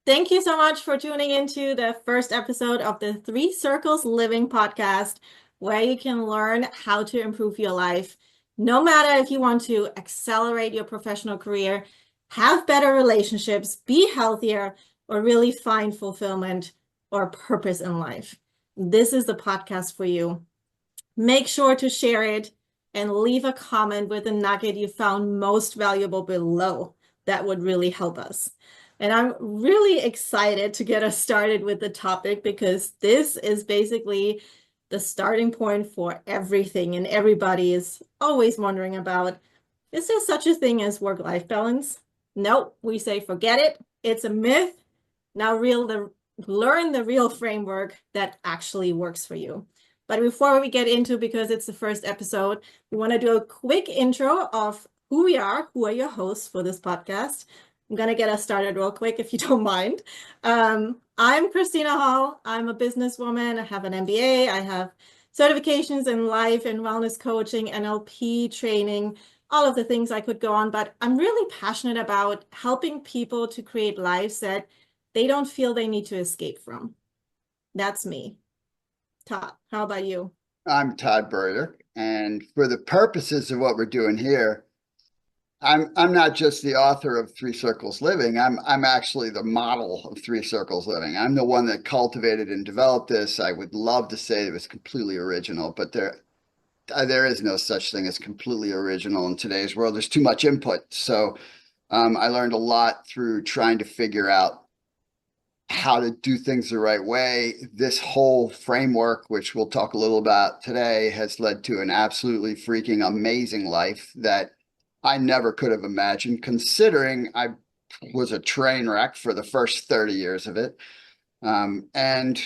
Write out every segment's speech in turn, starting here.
Thank you so much for tuning into the first episode of the Three Circles Living podcast, where you can learn how to improve your life, no matter if you want to accelerate your professional career, have better relationships, be healthier, or really find fulfillment or purpose in life. This is the podcast for you. Make sure to share it and leave a comment with the nugget you found most valuable below. That would really help us. And I'm really excited to get us started with the topic because this is basically the starting point for everything. And everybody is always wondering about, is there such a thing as work-life balance? Nope, we say forget it. It's a myth. Now learn the real framework that actually works for you. But before we get into, because it's the first episode, we want to do a quick intro of who we are, who are your hosts for this podcast. I'm going to get us started real quick if you don't mind. I'm Christina Hall. I'm a businesswoman. I have an MBA. I have certifications in life and wellness coaching, NLP training, all of the things I could go on. But I'm really passionate about helping people to create lives that they don't feel they need to escape from. That's me. Todd, how about you? I'm Todd Burdick, and for the purposes of what we're doing here, I'm not just the author of Three Circles Living. I'm actually the model of Three Circles Living. I'm the one that cultivated and developed this. I would love to say it was completely original, but there is no such thing as completely original in today's world. There's too much input. So I learned a lot through trying to figure out how to do things the right way. This whole framework, which we'll talk a little about today, has led to an absolutely freaking amazing life that I never could have imagined, considering I was a train wreck for the first 30 years of it. And,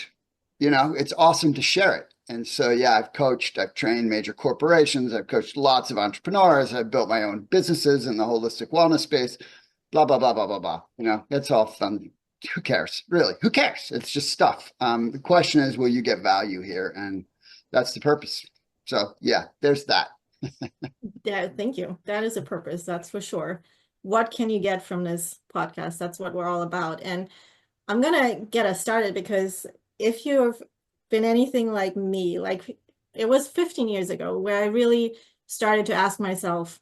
it's awesome to share it. And so, yeah, I've trained major corporations, I've coached lots of entrepreneurs, I've built my own businesses in the holistic wellness space, blah, blah, blah, blah, blah, blah. It's all fun. Who cares? Really? Who cares? It's just stuff. The question is, will you get value here? And that's the purpose. So yeah, there's that. Yeah, thank you. That is a purpose, that's for sure. What can you get from this podcast? That's what we're all about. And I'm gonna get us started because if you've been anything like me, like it was 15 years ago where I really started to ask myself,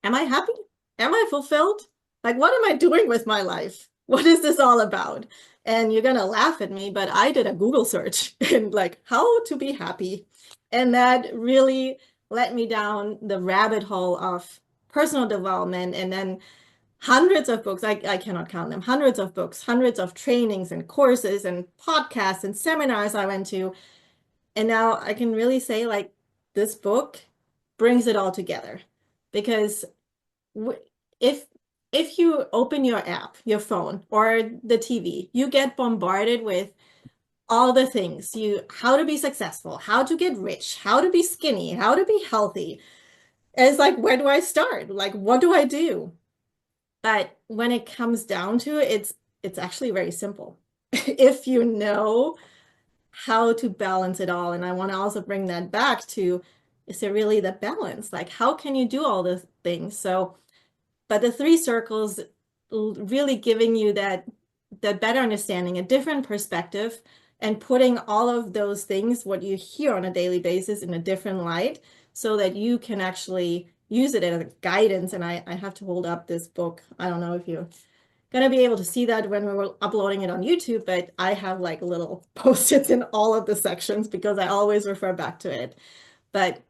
am I happy? Am I fulfilled? Like, what am I doing with my life? What is this all about? And you're gonna laugh at me, but I did a Google search and like how to be happy. And that really led me down the rabbit hole of personal development and then hundreds of books. I cannot count them, hundreds of books, hundreds of trainings and courses and podcasts and seminars I went to. And now I can really say like this book brings it all together because if if you open your app, your phone or the TV, you get bombarded with all the things how to be successful, how to get rich, how to be skinny, how to be healthy. And it's like, where do I start? Like, what do I do? But when it comes down to it, it's actually very simple. If you know how to balance it all. And I want to also bring that back to, is there really the balance? Like, how can you do all the things? So but the three circles really giving you that better understanding, a different perspective, and putting all of those things, what you hear on a daily basis, in a different light, so that you can actually use it as a guidance. And I have to hold up this book. I don't know if you're gonna be able to see that when we're uploading it on YouTube, but I have like little post-its in all of the sections because I always refer back to it. But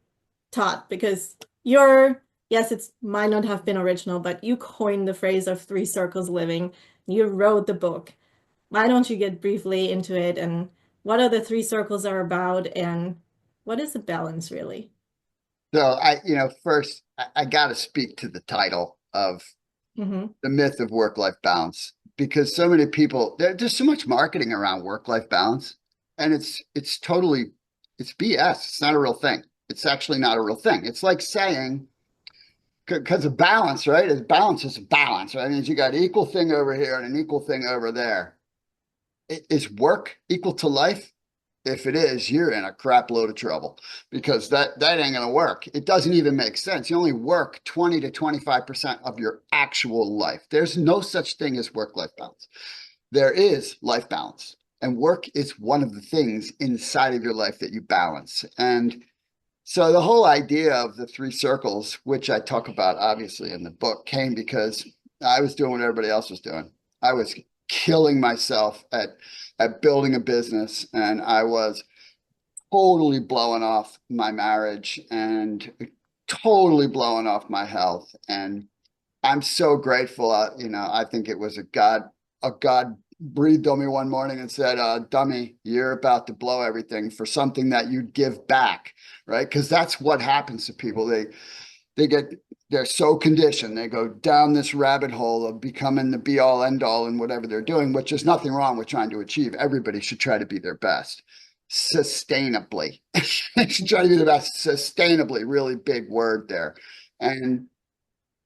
Todd, because yes, it's might not have been original, but you coined the phrase of three circles living. You wrote the book. Why don't you get briefly into it and what are the three circles are about and what is the balance really? So first I got to speak to the title of Hmm. the myth of work-life balance, because so many people, there's so much marketing around work-life balance, and it's BS. It's not a real thing. It's actually not a real thing. It's like saying, because of balance, right? As balance is a balance, right? It means you got an equal thing over here and an equal thing over there. Is work equal to life? If it is, you're in a crap load of trouble, because that ain't gonna work. It doesn't even make sense. You only work 20 to 25% of your actual life. There's no such thing as work-life balance. there is life balance, and work is one of the things inside of your life that you balance. And so the whole idea of the three circles, which I talk about obviously in the book, came because I was doing what everybody else was doing. I was killing myself at building a business, and I was totally blowing off my marriage and totally blowing off my health. And I'm so grateful. I think it was a God breathed on me one morning and said, dummy, you're about to blow everything for something that you'd give back, right? Because that's what happens to people. They're so conditioned. They go down this rabbit hole of becoming the be all end all in whatever they're doing, which is nothing wrong with trying to achieve. Everybody should try to be their best sustainably. They should try to be the best sustainably, really big word there. And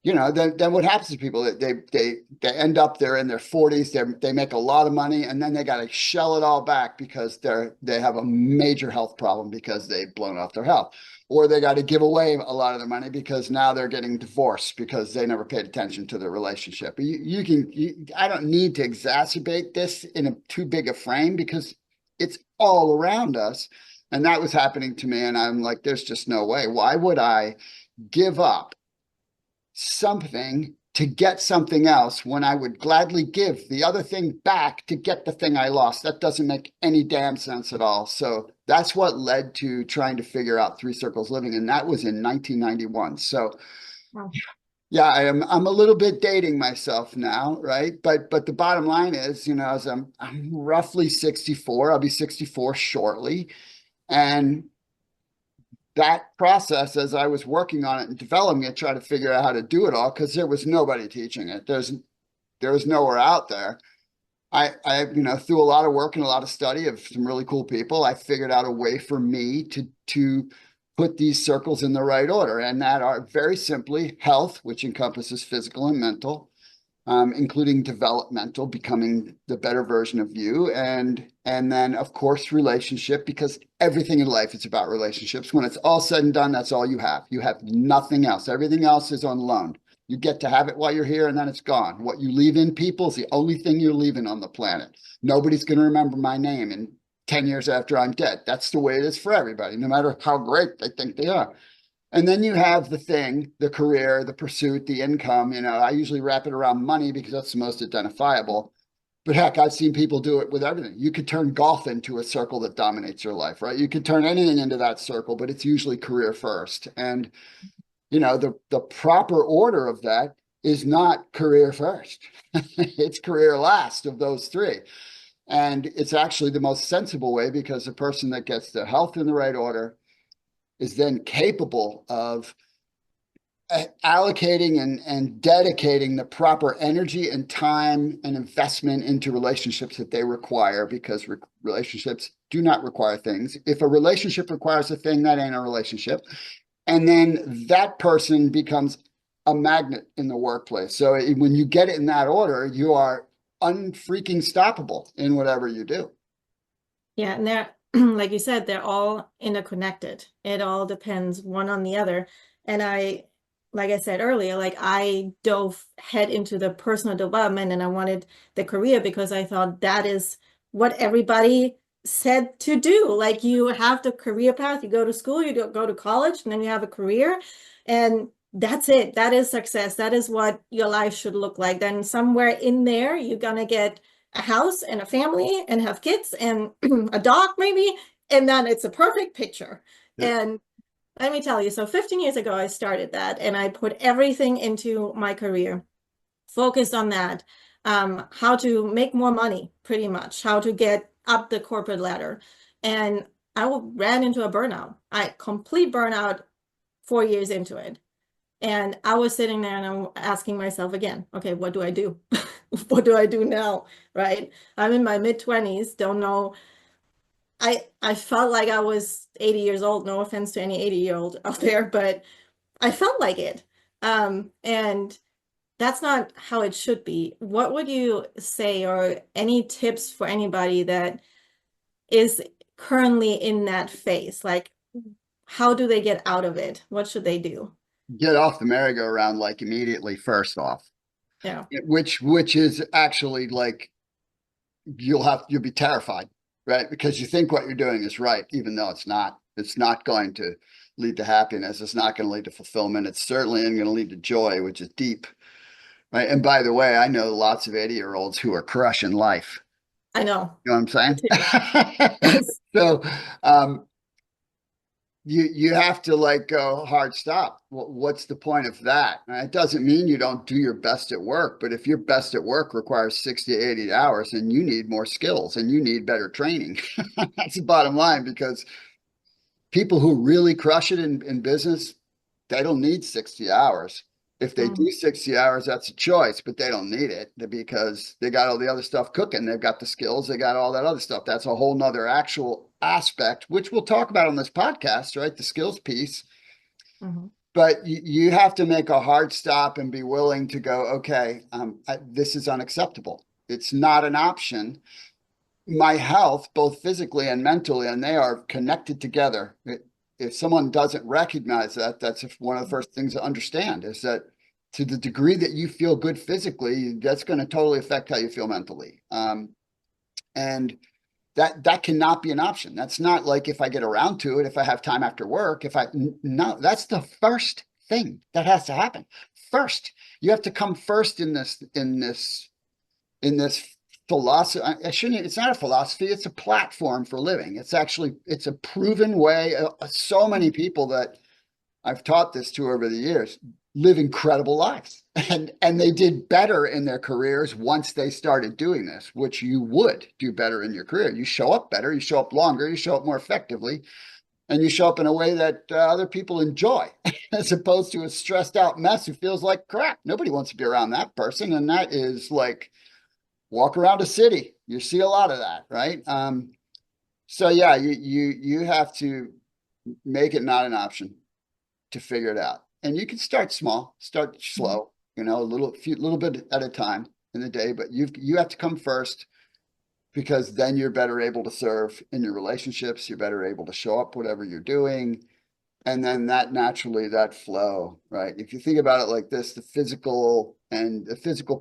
then what happens to people? They end up, they're in their 40s, they make a lot of money, and then they got to shell it all back because they have a major health problem because they've blown off their health, or they got to give away a lot of their money because now they're getting divorced because they never paid attention to their relationship. I don't need to exacerbate this in a too big a frame because it's all around us, and that was happening to me, and I'm like, there's just no way. Why would I give up something to get something else when I would gladly give the other thing back to get the thing I lost? That doesn't make any damn sense at all. So that's what led to trying to figure out Three Circles Living, and that was in 1991. So Wow. yeah, I'm a little bit dating myself now, right? But the bottom line is, as I'm roughly 64, I'll be 64 shortly, and that process, as I was working on it and developing it, trying to figure out how to do it all, because there was nobody teaching it. There was nowhere out there. Through a lot of work and a lot of study of some really cool people, I figured out a way for me to put these circles in the right order, and that are very simply health, which encompasses physical and mental, including developmental, becoming the better version of you, and then of course relationship, because everything in life is about relationships. When it's all said and done, that's all you have. You have nothing else. Everything else is on loan. You get to have it while you're here, and then it's gone. What you leave in people is the only thing you're leaving on the planet. Nobody's going to remember my name in 10 years after I'm dead. That's the way it is for everybody, no matter how great they think they are. And then you have the thing, the career, the pursuit, the income. I usually wrap it around money because that's the most identifiable. But heck, I've seen people do it with everything. You could turn golf into a circle that dominates your life, right? You could turn anything into that circle, but it's usually career first. And the proper order of that is not career first. It's career last of those three. And it's actually the most sensible way, because the person that gets their health in the right order is then capable of allocating and dedicating the proper energy and time and investment into relationships that they require, because relationships do not require things. If a relationship requires a thing, that ain't a relationship. And then that person becomes a magnet in the workplace. So when you get it in that order, you are unfreaking stoppable in whatever you do. Yeah, and they're like you said, they're all interconnected. It all depends one on the other. And like I said earlier, like I dove head into the personal development and I wanted the career because I thought that is what everybody said to do. Like you have the career path, you go to school, you go to college, and then you have a career, and that's it. That is success. That is what your life should look like. Then somewhere in there, you're gonna get a house and a family and have kids and a dog maybe, and then it's a perfect picture. Yeah. And let me tell you, so 15 years ago, I started that and I put everything into my career, focused on that, how to make more money, pretty much, how to get up the corporate ladder. And I ran into a burnout. I complete burnout 4 years into it. And I was sitting there and I'm asking myself again, okay, what do I do? What do I do now? Right? I'm in my mid-20s, don't know. I felt like I was 80 years old. No offense to any 80-year-old out there, but I felt like it. And that's not how it should be. What would you say, or any tips for anybody that is currently in that phase? Like, how do they get out of it? What should they do? Get off the merry-go-round like immediately first off, Yeah. which is actually like you'll be terrified, right? Because you think what you're doing is right, even though it's not. It's not going to lead to happiness. It's not going to lead to fulfillment. It's certainly isn't going to lead to joy, which is deep, right? And by the way, I know lots of 80-year-olds who are crushing life. I know. You know what Me I'm too. saying? So, um, you have to like go hard stop. What's the point of that? And it doesn't mean you don't do your best at work, but if your best at work requires 60 to 80 hours, then you need more skills and you need better training. That's the bottom line, because people who really crush it in business, they don't need 60 hours. If they Mm, do 60 hours, that's a choice, but they don't need it because they got all the other stuff cooking. They've got the skills, they got all that other stuff. That's a whole nother actual aspect, which we'll talk about on this podcast, right? The skills piece. mhm, But you have to make a hard stop and be willing to go, okay, this is unacceptable. It's not an option. My health, both physically and mentally, and they are connected together. If someone doesn't recognize that, that's one of the first things to understand is that to the degree that you feel good physically, that's going to totally affect how you feel mentally. And that cannot be an option. That's not like if I get around to it, if I have time after work, no, that's the first thing that has to happen. First, you have to come first in this philosophy. I shouldn't, it's not a philosophy, it's a platform for living. It's a proven way. So many people that I've taught this to over the years live incredible lives. And they did better in their careers once they started doing this, which you would do better in your career. You show up better, you show up longer, you show up more effectively, and you show up in a way that other people enjoy, as opposed to a stressed out mess who feels like crap. Nobody wants to be around that person. And that is like walk around a city. You see a lot of that, right? So yeah, you have to make it not an option to figure it out. And you can start small, start mhm, slow, a little bit at a time in the day, but you have to come first because then you're better able to serve in your relationships, you're better able to show up whatever you're doing. And then that naturally, that flow, right? If you think about it like this, the physical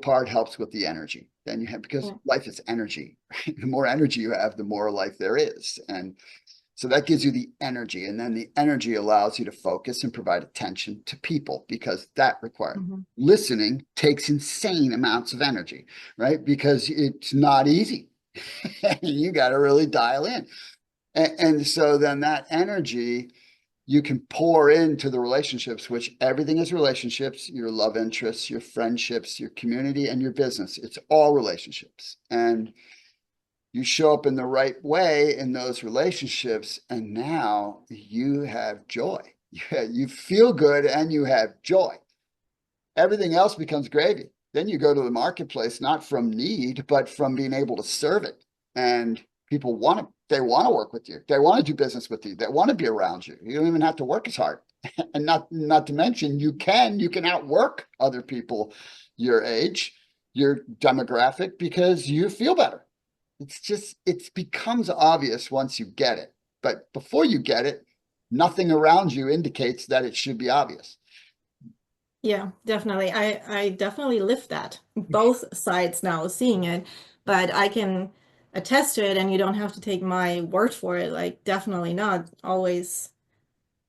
part helps with the energy. Then you have, because yeah, life is energy, right? The more energy you have, the more life there is. And so that gives you the energy. And then the energy allows you to focus and provide attention to people because that requires mhm, listening takes insane amounts of energy, right? Because it's not easy. You got to really dial in. And so then that energy you can pour into the relationships, which everything is relationships, your love interests, your friendships, your community, and your business. It's all relationships. And you show up in the right way in those relationships, and now you have joy. You feel good and you have joy. Everything else becomes gravy. Then you go to the marketplace, not from need, but from being able to serve it. And people they want to work with you. They want to do business with you. They want to be around you. You don't even have to work as hard. And not to mention you can outwork other people your age, your demographic, because you feel better. It becomes obvious once you get it. But before you get it, nothing around you indicates that it should be obvious. yeah, definitely. I definitely live that both sides now, seeing it, but I can attest to it, and you don't have to take my word for it. Like, definitely not. Always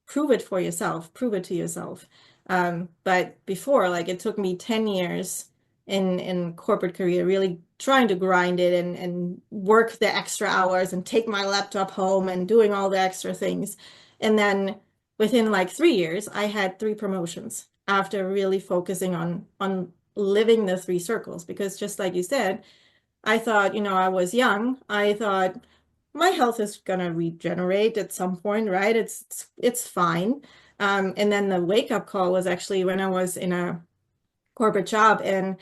prove it for yourself, prove it to yourself. But before, like, it took me 10 years in corporate career, really trying to grind it and work the extra hours and take my laptop home and doing all the extra things. And then within like 3 years, I had three promotions after really focusing on living the three circles. Because just like you said, I thought, I was young. I thought my health is gonna regenerate at some point, right? It's fine. And then the wake up call was actually when I was in a corporate job and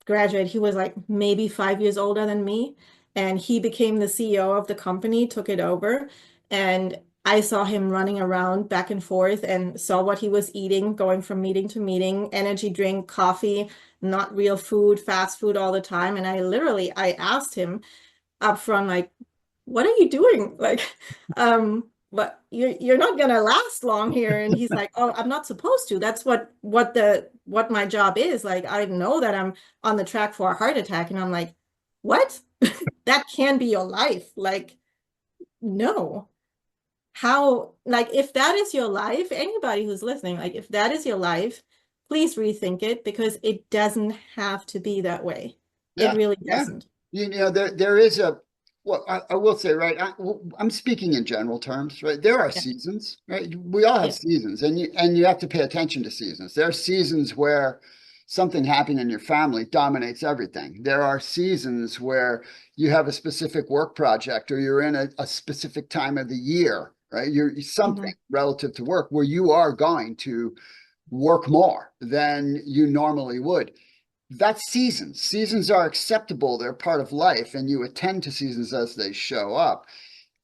graduate. He was like maybe 5 years older than me, and he became the CEO of the company, took it over, and I saw him running around back and forth and saw what he was eating, going from meeting to meeting, energy drink, coffee, not real food, fast food all the time. And I asked him up front, like, what are you doing? Like, but you're not gonna last long here. And he's like, oh, I'm not supposed to. That's what my job is. Like, I know that I'm on the track for a heart attack. And I'm like, what? That can be your life. Like, no. How, like, if that is your life, anybody who's listening, like, if that is your life, please rethink it because it doesn't have to be that way. It Yeah, really yeah. doesn't. There is a, well, I will say, right, I'm speaking in general terms, right? There are Yeah. seasons, right? We all have Yeah. seasons, and you have to pay attention to seasons. There are seasons where something happening in your family dominates everything. There are seasons where you have a specific work project or you're in a specific time of the year, right? You're something Mhm. relative to work where you are going to work more than you normally would. That's seasons. Seasons are acceptable. They're part of life, and you attend to seasons as they show up.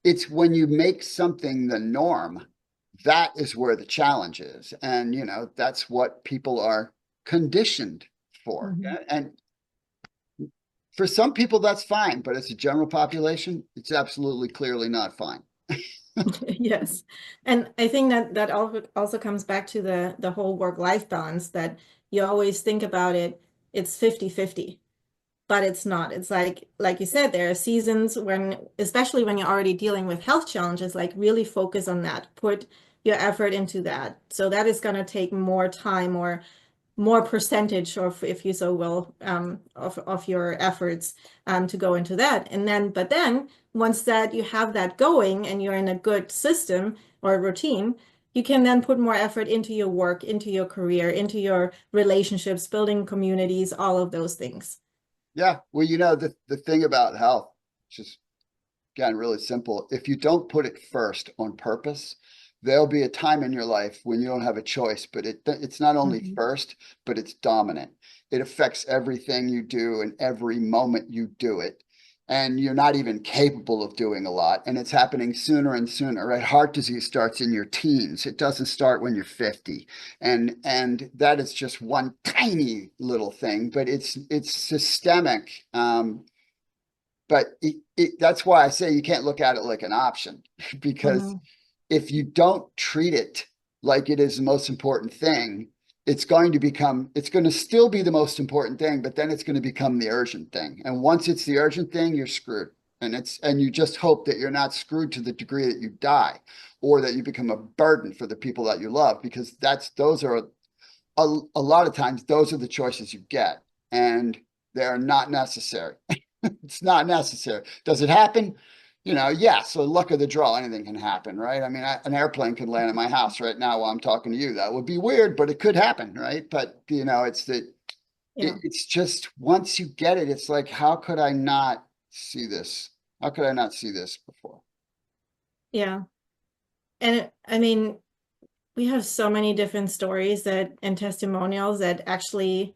It's when you make something the norm, that is where the challenge is. And, that's what people are conditioned for. Mhm. And for some people, that's fine. But as a general population, it's absolutely clearly not fine. Yes. And I think that that also comes back to the whole work-life balance that you always think about it, it's 50-50, but it's not. It's like you said, there are seasons when, especially when you're already dealing with health challenges, like really focus on that, put your effort into that. So that is going to take more time or more percentage of, if you so will, of your efforts to go into that. And then, but then once that you have that going and you're in a good system or routine, you can then put more effort into your work, into your career, into your relationships, building communities, all of those things. Yeah. Well, the thing about health, just again, really simple. If you don't put it first on purpose, there'll be a time in your life when you don't have a choice, but it's not only Mhm. first, but it's dominant. It affects everything you do and every moment you do it. And you're not even capable of doing a lot. And it's happening sooner and sooner, right? Heart disease starts in your teens. It doesn't start when you're 50. And that is just one tiny little thing, but it's systemic. But that's why I say you can't look at it like an option because Mhm. if you don't treat it like it is the most important thing, it's going to still be the most important thing, but then it's going to become the urgent thing. And once it's the urgent thing, you're screwed. And you just hope that you're not screwed to the degree that you die or that you become a burden for the people that you love, because those are a lot of times those are the choices you get, and they're not necessary. It's not necessary. Does it happen? Yeah. So luck of the draw, anything can happen, right? I mean, an airplane could land in my house right now while I'm talking to you. That would be weird, but it could happen, right? But Yeah. it's just once you get it, it's like, how could I not see this? How could I not see this before? Yeah. And I mean, we have so many different stories that and testimonials that actually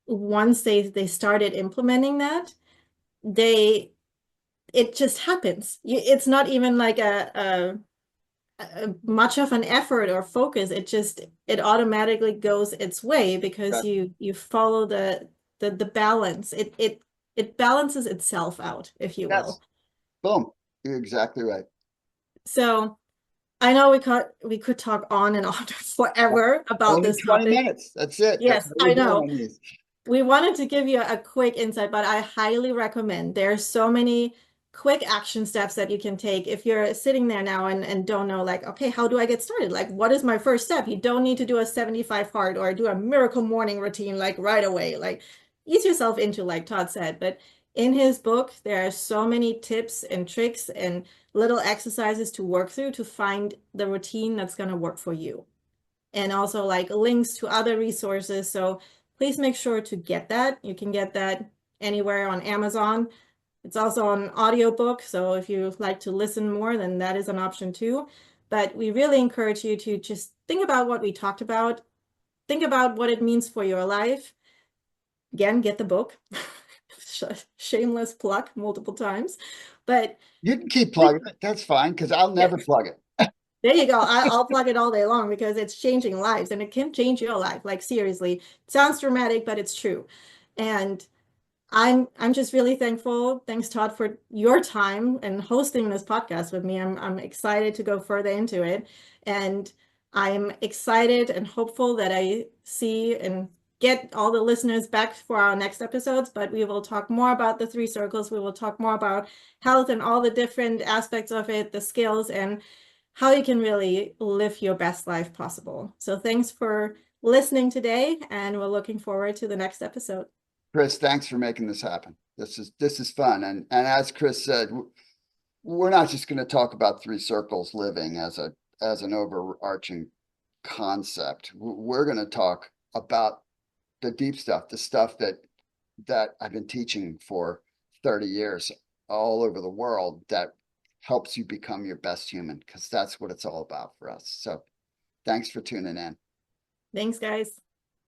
once they started implementing that, they it just happens. It's not even like a much of an effort or focus. It automatically goes its way because That you follow the balance. It balances itself out, if you yes, will. boom. You're exactly right. So I know we could talk on and on forever about Only this 20 topic. minutes. That's it. That's Yes, what we're I doing know. on these. We wanted to give you a quick insight, but I highly recommend. There are so many quick action steps that you can take if you're sitting there now and don't know, like, okay, how do I get started? Like, what is my first step? You don't need to do a 75 hard or do a miracle morning routine like right away. Like, ease yourself into, like Todd said. But in his book, there are so many tips and tricks and little exercises to work through to find the routine that's going to work for you, and also like links to other resources. So please make sure to get that. You can get that anywhere on Amazon. It's also an audiobook, so if you like to listen more, then that is an option too. But we really encourage you to just think about what we talked about, think about what it means for your life. Again, get the book. Shameless plug multiple times. But You can keep think, plugging it. That's fine because I'll yeah, never plug it. there you go. I'll plug it all day long because it's changing lives and it can change your life. Like seriously, it sounds dramatic, but it's true. And I'm just really thankful. Thanks, Todd, for your time and hosting this podcast with me. I'm excited to go further into it. And I'm excited and hopeful that I see and get all the listeners back for our next episodes, but we will talk more about the three circles. We will talk more about health and all the different aspects of it, the skills, and how you can really live your best life possible. So thanks for listening today, and we're looking forward to the next episode. Chris, thanks for making this happen. This is fun. And as Chris said, we're not just going to talk about three circles living as an overarching concept. We're going to talk about the deep stuff, the stuff that I've been teaching for 30 years all over the world that helps you become your best human, because that's what it's all about for us. So thanks for tuning in. Thanks, guys.